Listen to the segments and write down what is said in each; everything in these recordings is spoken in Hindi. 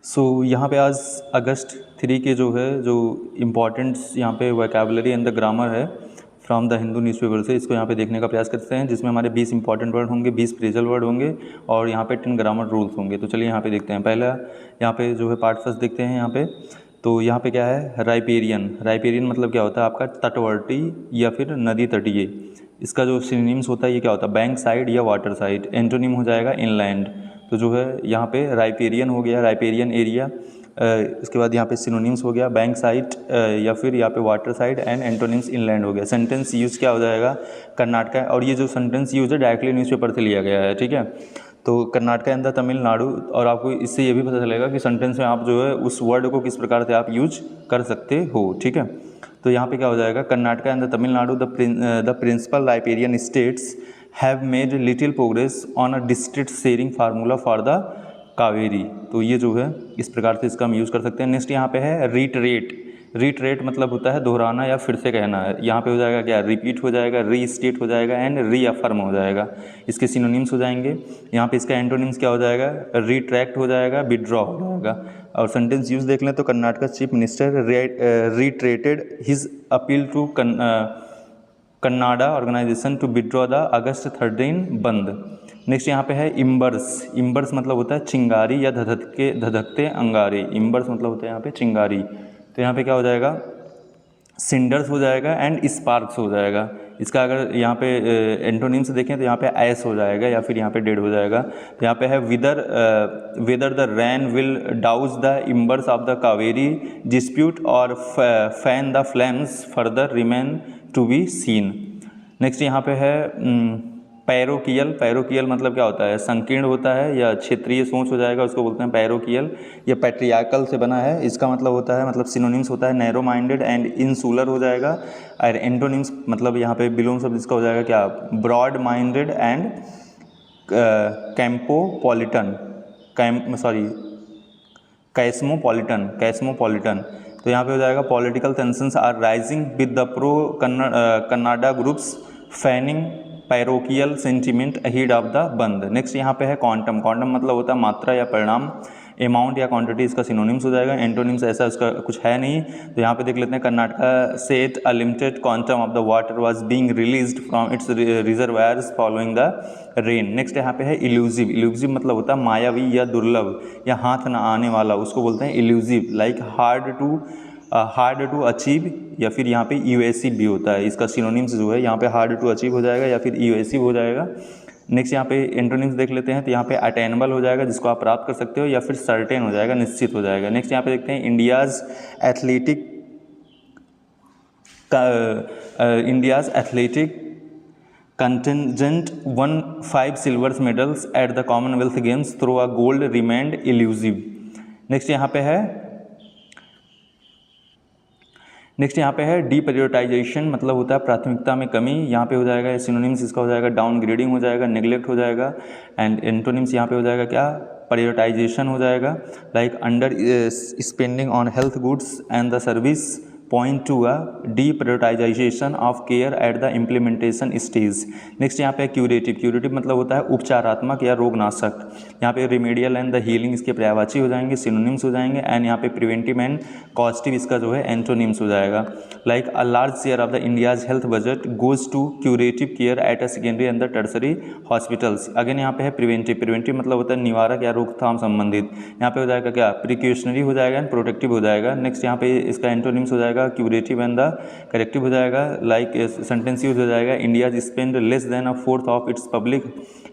यहाँ पे आज अगस्त 3 के जो है जो इम्पोर्टेंट्स यहाँ पे वोकैबुलरी एंड द ग्रामर है फ्रॉम द हिंदू न्यूज़पेपर से, इसको यहाँ पे देखने का प्रयास करते हैं, जिसमें हमारे 20 इंपॉर्टेंट वर्ड होंगे, 20 फ्रेजल वर्ड होंगे और यहाँ पे 10 ग्रामर रूल्स होंगे। तो चलिए यहाँ पे देखते हैं। पहला यहाँ पे जो है पार्ट फर्स्ट देखते हैं। यहाँ पे तो यहाँ पे क्या है, राइपेरियन। राइपेरियन मतलब क्या होता है आपका तटवर्ती या फिर नदी तटीय। इसका जो सिनोनिम्स होता है ये क्या होता है, बैंक साइड या वाटर साइड। एंटोनिम हो जाएगा इनलैंड। तो जो है यहाँ पे राइपेरियन हो गया, राइपेरियन एरिया। इसके बाद यहाँ पे सिनोनिम्स हो गया बैंक साइड या फिर यहाँ पे water side, and antonyms inland हो गया। सेंटेंस यूज क्या हो जाएगा, कर्नाटका। और ये जो सेंटेंस यूज है डायरेक्टली न्यूज़पेपर से लिया गया है, ठीक है। तो कर्नाटका एंड द तमिलनाडु, और आपको इससे ये भी पता चलेगा कि सेंटेंस में आप जो है उस वर्ड को किस प्रकार से आप यूज कर सकते हो, ठीक है। तो यहाँ पे क्या हो जाएगा, Karnataka and the Tamil Nadu the principal riparian states have made little progress on a district sharing formula for the Kaveri. तो ये जो है इस प्रकार से इसका हम यूज़ कर सकते हैं। नेक्स्ट यहाँ पे है रीटरेट। रीटरेट मतलब होता है दोहराना या फिर से कहना है। यहाँ पे हो जाएगा क्या, रिपीट हो जाएगा, रीस्टेट हो जाएगा एंड रीअफर्म हो जाएगा। इसके सिनोनिम्स हो जाएंगे। यहाँ पे इसका एंटोनिम्स क्या हो जाएगा, रिट्रैक्ट हो जाएगा, विड्रॉ हो जाएगा। और सेंटेंस यूज देख लें तो Karnataka chief minister reiterated his appeal to Kannada organisation to withdraw the August 13 bandh. Next यहाँ पे है इम्बर्स। इम्बर्स मतलब होता है चिंगारी या धधकते अंगारे। इम्बर्स मतलब होता है यहाँ पे चिंगारी। तो यहाँ पे क्या हो जाएगा, सिंडर्स हो जाएगा एंड स्पार्क्स हो जाएगा। इसका अगर यहाँ पे एंटोनिम से देखें तो यहाँ पे ऐस हो जाएगा या फिर यहाँ पे डेड हो जाएगा। तो यहाँ पे है weather the rain will douse the embers of the Kaveri dispute और fan the flames further remain to be seen. Next यहाँ पे है पैरोकियल। पैरोकियल मतलब क्या होता है, संकीर्ण होता है या क्षेत्रीय सोच हो जाएगा, उसको बोलते हैं पैरोकियल। ये पैट्रियार्कल से बना है। इसका मतलब होता है, मतलब सिनोनिम्स होता है नैरो माइंडेड एंड इंसुलर हो जाएगा। और एंटोनिम्स मतलब यहाँ पे बिलोंग शब्द इसका हो जाएगा क्या, broad minded and cosmopolitan cosmopolitan. तो यहाँ पे हो जाएगा political tensions are rising with the pro Kannada groups fanning parochial sentiment ahead of the bandh. Next यहाँ पे है क्वांटम। क्वांटम मतलब होता है मात्रा या परिणाम। अमाउंट या क्वांटिटी इसका सिनोनिम्स हो जाएगा। एंटोनिम्स ऐसा उसका कुछ है नहीं। तो यहाँ पे देख लेते हैं, Karnataka set a limited quantum of the water was being released from its reservoirs following the rain. Next यहाँ पे है इल्यूजिव। इल्यूजिव मतलब होता है मायावी या दुर्लभ या हाथ न आने वाला, उसको बोलते हैं elusive. Like hard to achieve या फिर यहाँ पे यूएसिव भी होता है। इसका सिनोनिम्स जो है यहाँ पे हार्ड टू अचीव हो जाएगा या फिर यूएसिव हो जाएगा। नेक्स्ट यहाँ पे एंटोनिम्स देख लेते हैं। तो यहाँ पे अटेनेबल हो जाएगा, जिसको आप प्राप्त कर सकते हो, या फिर सर्टेन हो जाएगा, निश्चित हो जाएगा। नेक्स्ट यहाँ पे देखते हैं India's athletic contingent one 5 silver medals at the Commonwealth games through a gold remained elusive. Next यहाँ पे है डीप्रायोरिटाइजेशन, मतलब होता है प्राथमिकता में कमी। यहाँ पे हो जाएगा सिनोनिम्स इसका हो जाएगा डाउनग्रेडिंग हो जाएगा, नेग्लेक्ट हो जाएगा। एंड एंटोनिम्स यहाँ पे हो जाएगा क्या, प्रायोरिटाइजेशन हो जाएगा। Like under spending on health goods and the service point to a deprioritisation of care at the implementation stage. Next यहाँ पे क्यूरेटिव। क्यूरेटिव मतलब होता है उपचारात्मक या रोगनाशक। यहाँ पे रिमेडियल एंड द हीलिंग इसके पर्यायवाची हो जाएंगे, सिनोनिम्स हो जाएंगे। एंड यहाँ पे प्रिवेंटिव एंड कॉस्टिव इसका जो है एंटोनिम्स हो जाएगा। Like a large share of the India's health budget goes to curative care at a secondary and the tertiary hospitals. Again यहाँ पे है प्रिवेंटिव। प्रिवेंटिव मतलब होता है निवारक या रोकथाम संबंधित। यहाँ पे हो जाएगा क्या, प्रिकॉशनरी हो जाएगा एंड प्रोटेक्टिव हो जाएगा। नेक्स्ट यहाँ पे इसका एंटोनिम्स हो जाएगा क्यूरेटिव एंड द करेक्टिव हो जाएगा। लाइक सेंटेंस यूज हो जाएगा, India spend less than a fourth of its public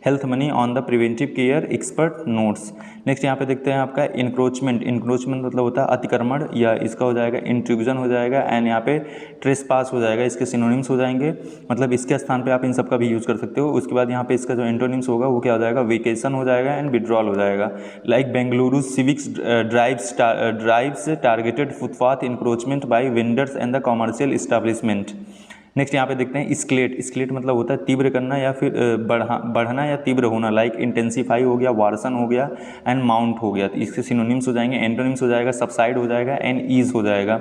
health money on the preventive care, expert notes. Next यहाँ पे देखते हैं आपका इंक्रोचमेंट। इंक्रोचमेंट मतलब होता है अतिक्रमण, या इसका हो जाएगा इंट्रूजन हो जाएगा। एंड यहाँ पे ट्रेसपास हो जाएगा, इसके सिनोनिम्स हो जाएंगे। मतलब इसके स्थान पे आप इन सब का भी यूज कर सकते हो। उसके बाद यहाँ पे इसका जो एंटोनिम्स होगा वो क्या हो जाएगा, वेकेशन हो जाएगा एंड विड्रॉल हो जाएगा। Like Bengaluru civics drives targeted footpath encroachment by vendors and the commercial establishment. Next यहाँ पे देखते हैं स्केलेट। स्केलेट मतलब होता है तीव्र करना या फिर बढ़ना या तीव्र होना। लाइक इंटेंसीफाई हो गया, वार्सन हो गया एंड माउंट हो गया। तो इसके सिनोनिम्स हो जाएंगे। एंटोनिम्स हो जाएगा सबसाइड हो जाएगा एंड ईज हो जाएगा।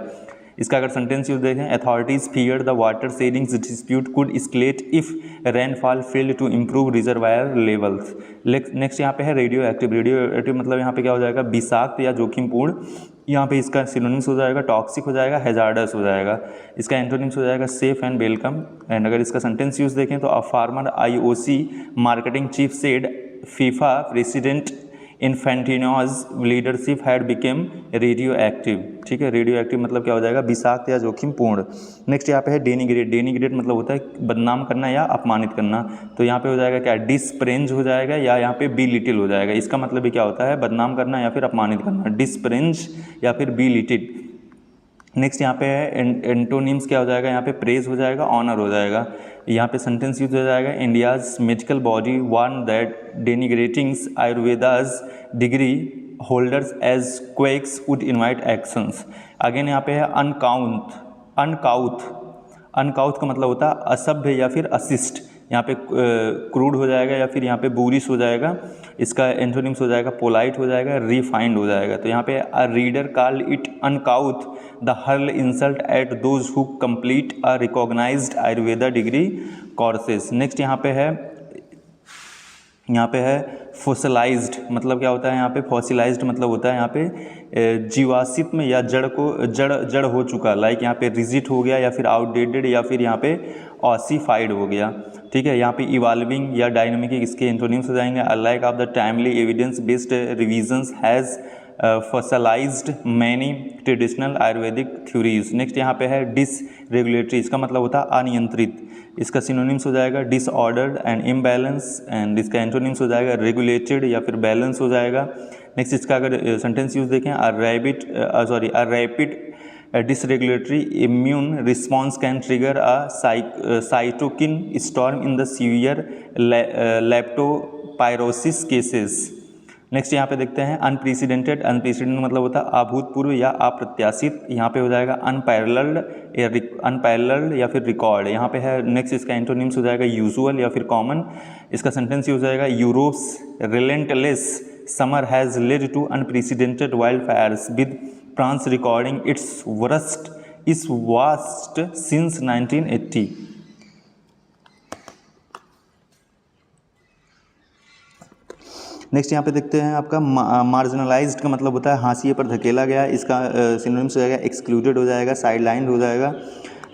इसका अगर सेंटेंस यूज देखें, authorities fear the water sharing dispute could escalate if rainfall failed to improve reservoir levels. Next यहाँ पे है रेडियो एक्टिव। रेडियो एक्टिव मतलब यहाँ पे क्या हो जाएगा, विषाक्त या जोखिमपूर्ण। यहाँ पे इसका सिनोनिम्स हो जाएगा टॉक्सिक हो जाएगा, हैजार्डस हो जाएगा। इसका एंटोनिम्स हो जाएगा सेफ एंड वेलकम। एंड अगर इसका सेंटेंस यूज देखें तो a former IOC marketing chief said FIFA president Infantino's leadership had become radioactive. ठीक है, रेडियो एक्टिव मतलब क्या हो जाएगा, विषाक्त या जोखिमपूर्ण। नेक्स्ट यहाँ पे है डेनिग्रेट। डेनिग्रेट मतलब होता है बदनाम करना या अपमानित करना। तो यहाँ पे हो जाएगा क्या, डिस्प्रेंज हो जाएगा या यहाँ पे बिलिटिल हो जाएगा। इसका मतलब भी क्या होता है, बदनाम करना या फिर अपमानित करना, डिस्प्रेंज या फिर बिलिटिल। नेक्स्ट यहाँ पे है एंटोनिम्स क्या हो जाएगा, यहाँ पे प्रेज हो जाएगा, ऑनर हो जाएगा। यहाँ पे सेंटेंस यूज हो जाएगा, India's medical body warn that denigrating Ayurveda's degree holders as quacks would invite actions. Again यहाँ पे है अनकाउंट। अनकाउथ का मतलब होता है असभ्य या फिर अशिष्ट। यहाँ पे क्रूड हो जाएगा या फिर यहाँ पे बुरिश हो जाएगा। इसका एंटोनिम्स हो जाएगा पोलाइट हो जाएगा, रिफाइंड हो जाएगा। तो यहाँ पे a reader call it uncouth the hurl insult at those who complete a recognised Ayurveda degree courses. Next यहाँ पे है फॉसिलाइज्ड। मतलब क्या होता है यहाँ पे, फॉसिलाइज्ड मतलब होता है यहाँ पे जीवाश्मित में या जड़ हो चुका। लाइक यहाँ पे रिजिड हो गया या फिर आउटडेटेड या फिर यहाँ पे ऑसिफाइड हो गया। ठीक है, यहाँ पे इवॉल्विंग या डायनामिक इसके एंटोनिम्स हो जाएंगे। Unlike of the timely evidence based revisions has fossilised many traditional Ayurvedic theories. Next यहाँ पे है डिसरेगुलेटरी। इसका मतलब होता है अनियंत्रित। इसका सिनोनिम्स हो जाएगा डिसऑर्डर्ड एंड इम्बैलेंस। एंड इसका एंटोनिम्स हो जाएगा रेगुलेटेड या फिर बैलेंस हो जाएगा। नेक्स्ट इसका अगर सेंटेंस यूज देखें, a rapid dysregulatory immune response can trigger a cytokine storm in the severe leptopyrosis cases. Next यहाँ पे देखते हैं अनप्रेसिडेंटेड। अनप्रेसिडेंटेड मतलब होता है अभूतपूर्व या अप्रत्याशित। यहाँ पे हो जाएगा अनपैरेलल्ड या फिर रिकॉर्ड। यहाँ पे है नेक्स्ट इसका एंटोनिम्स हो जाएगा यूजुअल या फिर कॉमन। इसका सेंटेंस यूज हो जाएगा Europe's relentless summer has led to unprecedented wild fires with France recording its worst since 1980. Next यहाँ पे देखते हैं आपका मार्जिनलाइज्ड का मतलब होता है हाशिए पर धकेला गया। इसका सिनोनिम्स हो जाएगा एक्सक्लूडेड हो जाएगा, साइडलाइंड हो जाएगा।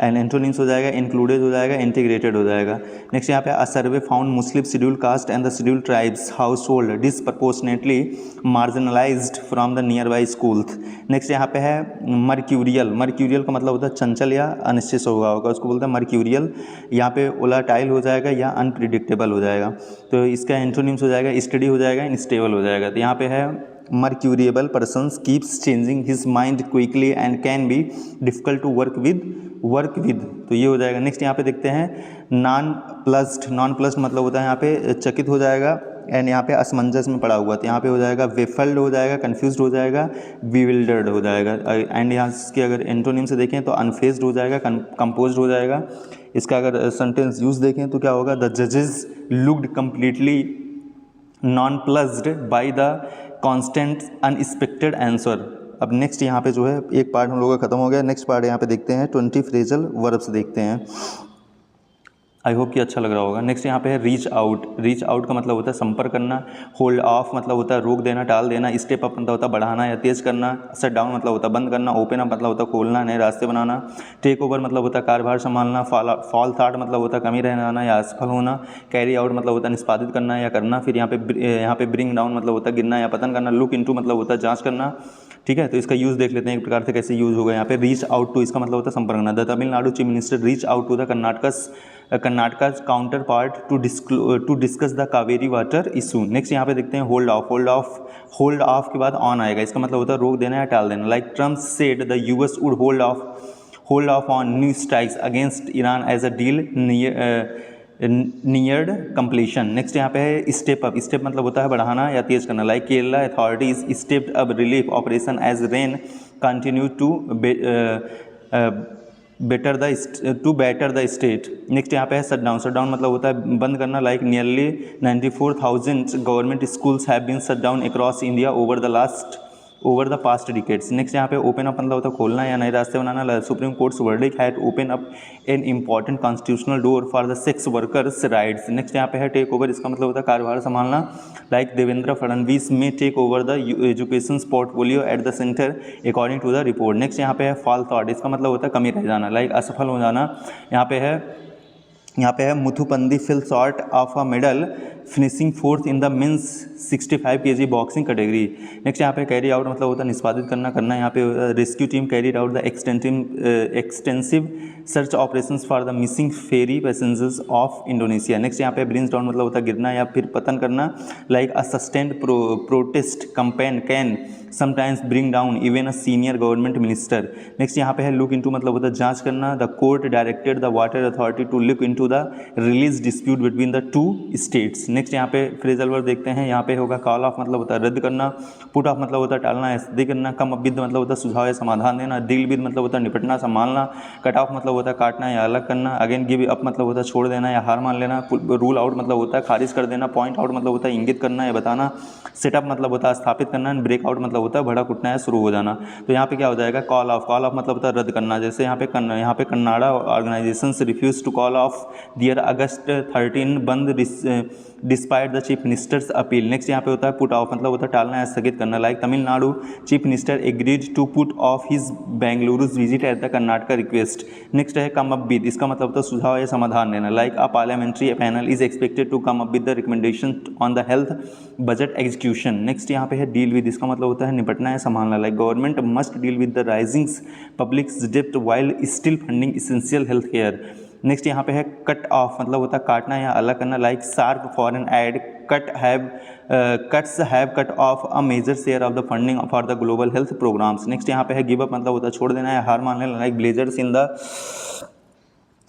एंड एंटोनिम्स हो जाएगा इंक्लूडेड हो जाएगा, इंटीग्रेटेड हो जाएगा। नेक्स्ट यहाँ पे a survey found Muslim schedule caste and the schedule tribes household disproportionately marginalised from the nearby schools. Next यहाँ पे है मर्क्यूरियल। मर्क्यूरियल का मतलब होता है चंचल या अनिश्चित स्वभाव का, उसको बोलते हैं मर्क्यूरियल। यहाँ पे वोलाटाइल हो जाएगा या अनप्रिडिक्टेबल हो जाएगा। तो इसका एंटोनिम्स हो जाएगा स्टडी हो जाएगा, इनस्टेबल हो जाएगा। तो यहाँ पे है mercurial persons keeps changing his mind quickly and can be difficult to work with. तो ये हो जाएगा। नेक्स्ट यहाँ पे देखते हैं नॉन प्लस्ड मतलब होता है यहाँ पे चकित हो जाएगा। एंड यहाँ पे असमंजस में पड़ा हुआ। तो यहाँ पे हो जाएगा वेफल्ड हो जाएगा, कंफ्यूज्ड हो जाएगा, बिविल्डर्ड हो जाएगा। एंड यहाँ इसके अगर एंटोनिम से देखें तो अनफेज्ड हो जाएगा, कंपोज्ड हो जाएगा। इसका अगर सेंटेंस यूज देखें तो क्या होगा, द जजेस looked completely non plussed by the constant unexpected answer. अब नेक्स्ट यहाँ पे जो है एक पार्ट हम लोगों का खत्म हो गया। नेक्स्ट पार्ट यहाँ पे देखते हैं 20 फ्रेजल वर्ब्स देखते हैं। आई होप कि अच्छा लग रहा होगा। नेक्स्ट यहाँ पे है रीच आउट। रीच आउट का मतलब होता है संपर्क करना। होल्ड ऑफ मतलब होता है रोक देना, टाल देना। स्टेप अप मतलब होता है बढ़ाना या तेज करना। शट डाउन मतलब होता है बंद करना। ओपन अप मतलब होता है खोलना, नए रास्ते बनाना। टेक ओवर मतलब होता है कार्यभार संभालना। फॉल थाट मतलब होता है कमी रहना या असफल होना। कैरी आउट मतलब होता है निष्पादित करना या करना। फिर यहाँ पे ब्रिंग डाउन मतलब होता है गिरना या पतन करना। लुक इनटू मतलब होता है जांच करना। ठीक है, तो इसका यूज़ देख लेते हैं एक प्रकार से कैसे यूज़ होगा। यहाँ पे रीच आउट टू इसका मतलब होता है संपर्क करना। The Tamil Nadu chief minister reach out to the Karnataka counter part to discuss the Kaveri water issue. Next यहाँ पे देखते हैं होल्ड ऑफ के बाद ऑन आएगा। इसका मतलब होता है रोक देना या टाल देना। Like Trump said the US would hold off on new strikes against Iran as a deal neared completion. Next यहाँ पे है स्टेप अप। स्टेप मतलब होता है बढ़ाना या तेज करना। Like Kerala authorities stepped up relief operation as rain continue to batter the state. Next यहाँ पे है शट डाउन। शट डाउन मतलब होता है बंद करना। Like nearly 94,000 government schools have been shut down across India over the over the past decades. Next यहाँ पे ओपन अप मतलब होता है खोलना या नए रास्ते बनाना। Supreme court's verdict had open up an important constitutional door for the sex workers rights. Next यहाँ पे है टेक ओवर, इसका मतलब होता है कार्यभार संभालना। Like Devendra Fadnavis may take over the education portfolio at the centre according to the report. Next यहाँ पे है फॉल थॉट, इसका मतलब होता है कमी रह जाना, लाइक असफल हो जाना। यहाँ पे है Muthupandi fell short of a medal finishing fourth in the men's 65 kg boxing category. Next यहाँ पे कैरी आउट मतलब होता है निष्पादित करना। यहाँ पे rescue team carried out the extensive search operations for the missing ferry passengers of Indonesia. Next यहाँ पे ब्रिंज डाउन मतलब होता है गिरना या फिर पतन करना। Like a sustained protest campaign can sometimes bring down even a senior government minister. Next यहाँ पे है लुक इनटू मतलब होता है जांच करना। The court directed the water authority to look into the release dispute between the two states. Next यहाँ पे फ्रेजल वर्ब देखते हैं। यहाँ पे होगा कॉल ऑफ मतलब होता है रद्द करना। पुट ऑफ मतलब होता है टालना या सिद्धि करना। कम अप विद मतलब होता है सुझाव या समाधान देना। डील विद मतलब होता है निपटना संभालना। कट ऑफ मतलब होता है काटना या अलग करना। अगेन गिव अप मतलब होता है छोड़ देना या हार मान लेना। रूल आउट मतलब होता है खारिज कर देना। पॉइंट आउट मतलब होता है इंगित करना या बताना। सेटअप मतलब होता है स्थापित करना। ब्रेक आउट मतलब होता है भड़क उठना या शुरू हो जाना। तो यहाँ पे क्या हो जाएगा कॉल ऑफ मतलब होता है रद्द करना। जैसे यहाँ पे Kannada organisations refuse to call off their August 13 bandh despite the chief minister's appeal. Next यहाँ पे होता है पुट ऑफ मतलब होता है टालना या स्थगित करना। Like Tamil Nadu chief minister agreed to put off his Bengaluru visit at the Karnataka request. Next है कम अप विद, इसका मतलब होता है सुझाव या समाधान देना। Like a parliamentary panel is expected to come up with the recommendation on the health budget execution. Next यहाँ पे है डील विद, इसका मतलब होता है निपटना या संभालना। Like government must deal with the rising public डेब्ट while still funding essential health care. Next यहाँ पे है कट ऑफ मतलब होता है काटना या अलग करना। Like sharp foreign aid cuts have cut off a major share of the funding for the global health programmes. Next यहाँ पे है गिव अप मतलब होता है छोड़ देना या हार मान लेना। Like villagers in the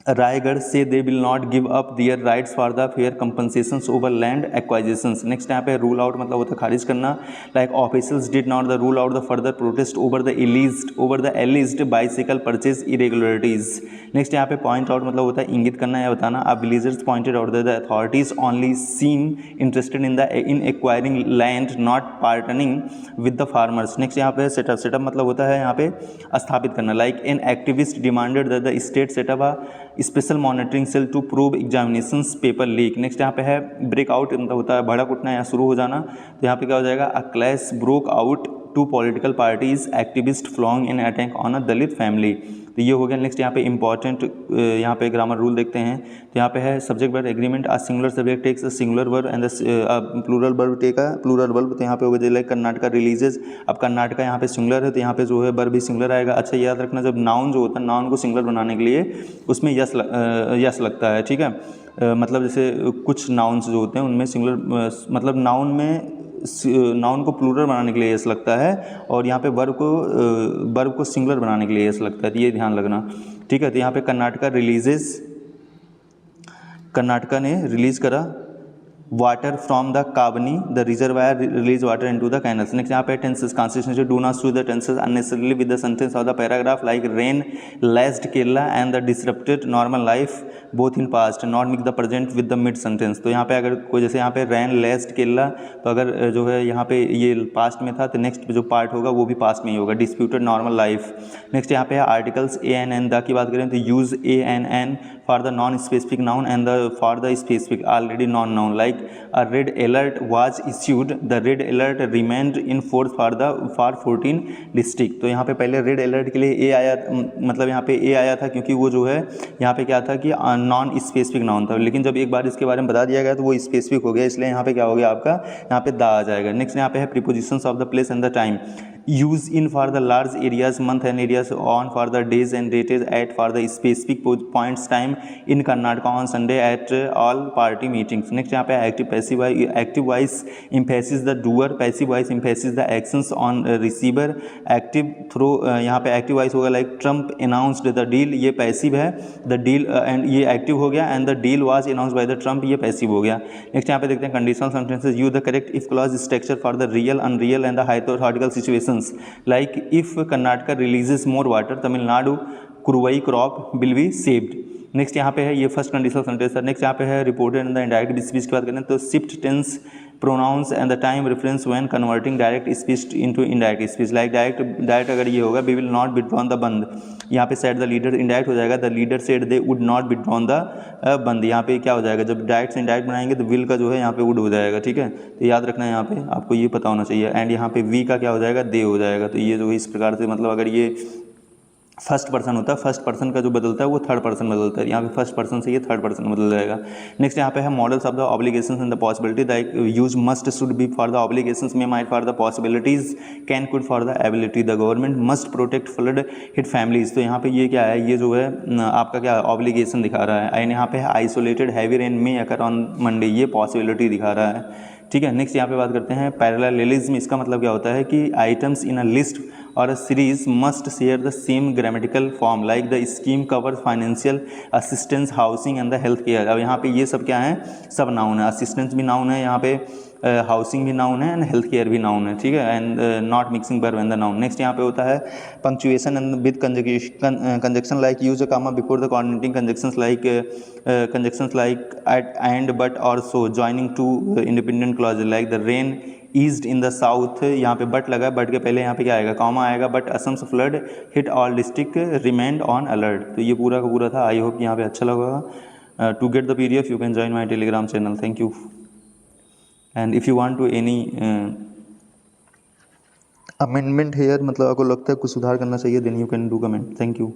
Raigarh say they will not give up their rights for the fair compensations over land acquisitions. Next यहाँ पे रूल आउट मतलब होता है खारिज करना। Like officials did not the rule out the further protest over the alleged bicycle purchase irregularities. Next यहाँ पे पॉइंट आउट मतलब होता है इंगित करना या बताना। अब villagers pointed out the authorities only seem interested in acquiring land not partnering with the farmers. Next यहाँ पे सेटअप मतलब होता है यहाँ पे स्थापित करना। Like an activist demanded the state set up a special monitoring cell to prove examinations paper leak. Next यहाँ पे है ब्रेक आउट मतलब होता है भड़क उठना या शुरू हो जाना। तो यहाँ पे क्या हो जाएगा a clash broke out two political parties activist flung in attack on a Dalit family. तो ये हो गया। नेक्स्ट यहाँ पे इंपॉर्टेंट यहाँ पे ग्रामर रूल देखते हैं। तो यहाँ पे है subject verb agreement a singular subject takes a singular verb and plural verb take a plural verb. तो यहाँ पे हो गया लाइक कर्नाटका रिलीजेस। अब कर्नाटका यहाँ पे सिंगुलर है तो यहाँ पे जो है वर्ब भी सिंगुलर आएगा। अच्छा याद रखना जब नाउन जो होता है नाउन को सिंगुलर बनाने के लिए उसमें यस लगता है, ठीक है। मतलब जैसे कुछ नाउन्स जो होते हैं उनमें सिंगुलर मतलब नाउन को प्लूरल बनाने के लिए यस लगता है और यहाँ पे वर्ब को सिंगुलर बनाने के लिए यस लगता है। तो ये ध्यान रखना, ठीक है। तो यहाँ पे कर्नाटका ने रिलीज करा water from the काबनी the reservoir release water into the canals. Next यहाँ पे tenses constitution do not use the tenses unnecessarily with the sentence of the paragraph like rain लेस्ड Kerala and the disrupted normal life both in past not mix the present with the mid sentence. तो यहाँ पे अगर कोई जैसे यहाँ पे रेन लेस्ड केरला तो अगर जो है यहाँ पे ये पास्ट में था तो नेक्स्ट जो पार्ट होगा वो भी पास्ट में ही होगा। Disputed normal life. नेक्स्ट यहाँ पे है articles a an an the की बात करें तो use a an an for the non specific noun and for the specific already known noun. लाइक a red alert was issued, the red alert remained in force for 14 district. तो यहाँ पे पहले रेड अलर्ट के लिए ए आया, मतलब यहाँ पे ए आया था क्योंकि वो जो है यहाँ पे क्या था कि नॉन स्पेसिफिक नाउन था, लेकिन जब एक बार इसके बारे में बता दिया गया तो वो स्पेसिफिक हो गया, इसलिए यहाँ पे क्या हो गया आपका यहाँ पे दा आ जाएगा। नेक्स्ट यहाँ पे है prepositions of the place and the time. Use in for the large areas month and areas on for the days and dates at for the specific points time in Karnataka on Sunday at all party meetings. Next यहाँ पे active voice emphasis the doer, passive voice emphasis the actions on receiver. Active through यहाँ पे एक्टिव वॉइस होगा like Trump announced the deal, ये पैसिव है। द डील एंड ये एक्टिव हो गया and the deal was announced by the Trump, ये पैसिव हो गया। नेक्स्ट यहाँ पे देखते हैं conditional sentences. Use the correct if clause structure for the real unreal and the hypothetical situations. Like if Karnataka releases more water, Tamil Nadu Kuruvai crop will be saved. Next यहाँ पे है ये फर्स्ट कंडीशनल सेंटेंस है। नेक्स्ट यहाँ पे है reported in the indirect speech की बात करें तो shift tense pronouns and the time reference when converting direct speech into indirect speech. Like direct अगर ये होगा we will not withdrawn the bandh, यहाँ पे सेड द लीडर, इनडायरेक्ट हो जाएगा the leader said they would not withdrawn the bandh. यहाँ पे क्या हो जाएगा, जब डायरेक्ट से इनडायरेक्ट बनाएंगे तो विल का जो है यहाँ पे वुड हो जाएगा, ठीक है, तो याद रखना है यहाँ पे आपको ये पता होना चाहिए। एंड यहाँ पे वी का क्या हो जाएगा, दे हो जाएगा। तो ये जो है इस प्रकार से, मतलब अगर ये फर्स्ट पर्सन होता है, फर्स्ट पर्सन का जो बदलता है वो थर्ड पर्सन बदलता है, यहाँ पे फर्स्ट पर्सन से ये थर्ड पर्सन बदल जाएगा। नेक्स्ट यहाँ पे है models of the obligations and the possibility, like use must should be for the obligations, may might for the possibilities, can could for the ability, the government must protect flood hit families. तो यहाँ पे ये क्या है, ये जो है आपका क्या ऑब्लिगेशन दिखा रहा है। एंड यहाँ पे है isolated heavy rain may occur on Monday, ये पॉसिबिलिटी दिखा रहा है, ठीक है। नेक्स्ट यहाँ पे बात करते हैं पैरेललिज्म। इसका मतलब क्या होता है कि आइटम्स इन अ लिस्ट और a series must share the same grammatical form, like the scheme cover financial assistance, housing and the health care. अब यहाँ पे ये सब क्या है, सब नाउन है, असिस्टेंस भी नाउन है, यहाँ पे हाउसिंग भी नाउन है एंड हेल्थ केयर भी नाउन है, ठीक है। And not mixing verb and the noun. Next यहाँ पे होता है punctuation and with conjunction, like use a comma before the coordinating conjunctions, like at and but और so, joining two independent clause, like the rain east in the south, यहाँ पे बट लगा, बट के पहले यहाँ पे क्या आएगा, कॉमा आएगा, but Assam's flood hit all district remained on alert. तो ये पूरा का पूरा था। आई होप यहाँ पे अच्छा लगा। To get the PDF you can join my Telegram channel. Thank you. And if you want to any amendment here, मतलब आपको लगता है कुछ सुधार करना चाहिए, then you can do comment. Thank you.